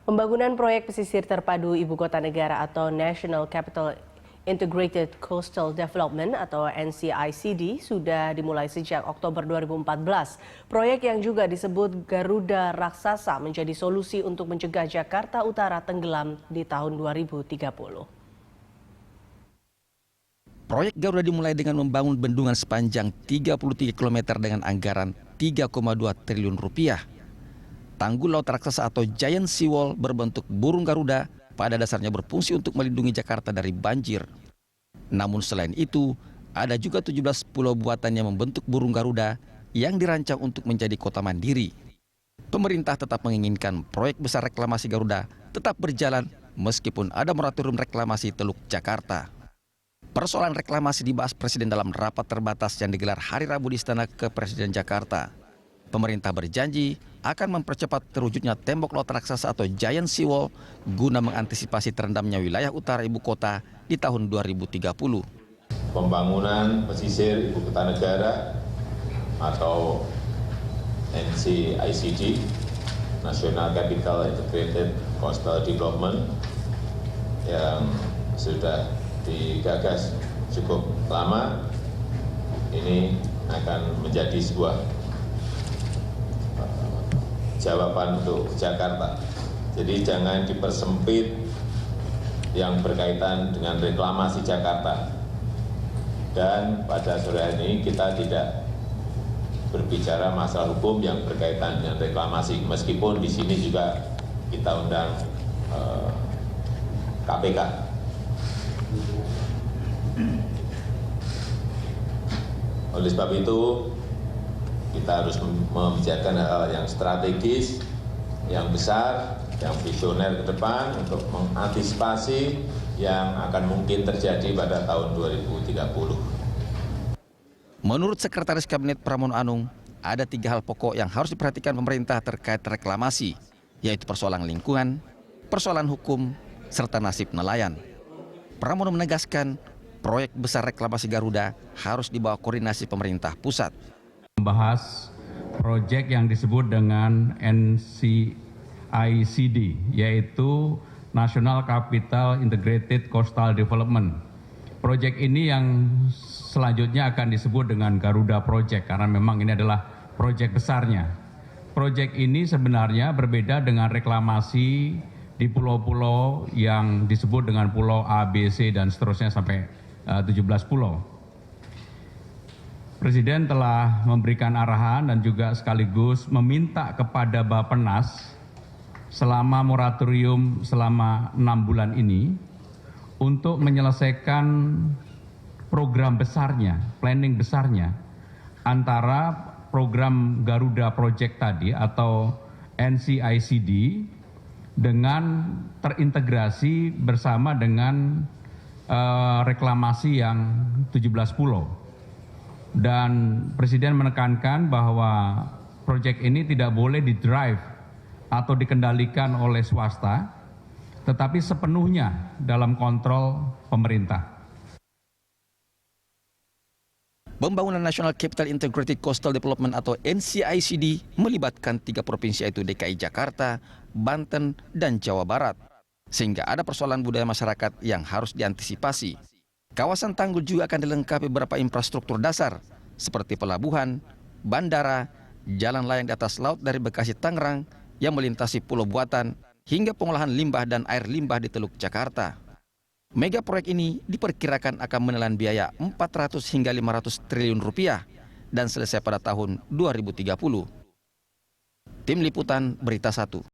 Pembangunan proyek pesisir terpadu Ibu Kota Negara atau National Capital Integrated Coastal Development atau NCICD sudah dimulai sejak Oktober 2014. Proyek yang juga disebut Garuda Raksasa menjadi solusi untuk mencegah Jakarta Utara tenggelam di tahun 2030. Proyek Garuda dimulai dengan membangun bendungan sepanjang 33 km dengan anggaran 3,2 triliun rupiah. Tanggul laut raksasa atau Giant Seawall berbentuk burung Garuda pada dasarnya berfungsi untuk melindungi Jakarta dari banjir. Namun selain itu, ada juga 17 pulau buatan yang membentuk burung Garuda yang dirancang untuk menjadi kota mandiri. Pemerintah tetap menginginkan proyek besar reklamasi Garuda tetap berjalan meskipun ada moratorium reklamasi Teluk Jakarta. Persoalan reklamasi dibahas Presiden dalam rapat terbatas yang digelar hari Rabu di Istana Kepresiden Jakarta. Pemerintah berjanji akan mempercepat terwujudnya tembok laut raksasa atau Giant Seawall guna mengantisipasi terendamnya wilayah utara ibu kota di tahun 2030. Pembangunan pesisir ibu kota negara atau NCICD, National Capital Integrated Coastal Development, yang sudah digagas cukup lama, ini akan menjadi sebuah jawaban untuk Jakarta. Jadi jangan dipersempit yang berkaitan dengan reklamasi Jakarta. Dan pada sore hari ini kita tidak berbicara masalah hukum yang berkaitan dengan reklamasi. Meskipun di sini juga kita undang KPK. Oleh sebab itu, kita harus membicarakan hal-hal yang strategis, yang besar, yang visioner ke depan untuk mengantisipasi yang akan mungkin terjadi pada tahun 2030. Menurut Sekretaris Kabinet Pramono Anung, ada 3 hal pokok yang harus diperhatikan pemerintah terkait reklamasi, yaitu persoalan lingkungan, persoalan hukum, serta nasib nelayan. Pramono menegaskan, proyek besar reklamasi Garuda harus dibawa koordinasi pemerintah pusat. Membahas proyek yang disebut dengan NCICD, yaitu National Capital Integrated Coastal Development. Proyek ini yang selanjutnya akan disebut dengan Garuda Project karena memang ini adalah proyek besarnya. Proyek ini sebenarnya berbeda dengan reklamasi di pulau-pulau yang disebut dengan pulau A, B, C, dan seterusnya sampai 17 pulau. Presiden telah memberikan arahan dan juga sekaligus meminta kepada Bappenas selama moratorium selama 6 bulan ini untuk menyelesaikan program besarnya, planning besarnya antara program Garuda Project tadi atau NCICD dengan terintegrasi bersama dengan reklamasi yang 17 pulau. Dan Presiden menekankan bahwa proyek ini tidak boleh didrive atau dikendalikan oleh swasta, tetapi sepenuhnya dalam kontrol pemerintah. Pembangunan National Capital Integrated Coastal Development atau NCICD melibatkan 3 provinsi yaitu DKI Jakarta, Banten, dan Jawa Barat. Sehingga ada persoalan budaya masyarakat yang harus diantisipasi. Kawasan Tanggul juga akan dilengkapi beberapa infrastruktur dasar seperti pelabuhan, bandara, jalan layang di atas laut dari Bekasi Tangerang yang melintasi pulau buatan hingga pengolahan limbah dan air limbah di Teluk Jakarta. Mega proyek ini diperkirakan akan menelan biaya 400 hingga 500 triliun rupiah dan selesai pada tahun 2030. Tim Liputan Berita 1.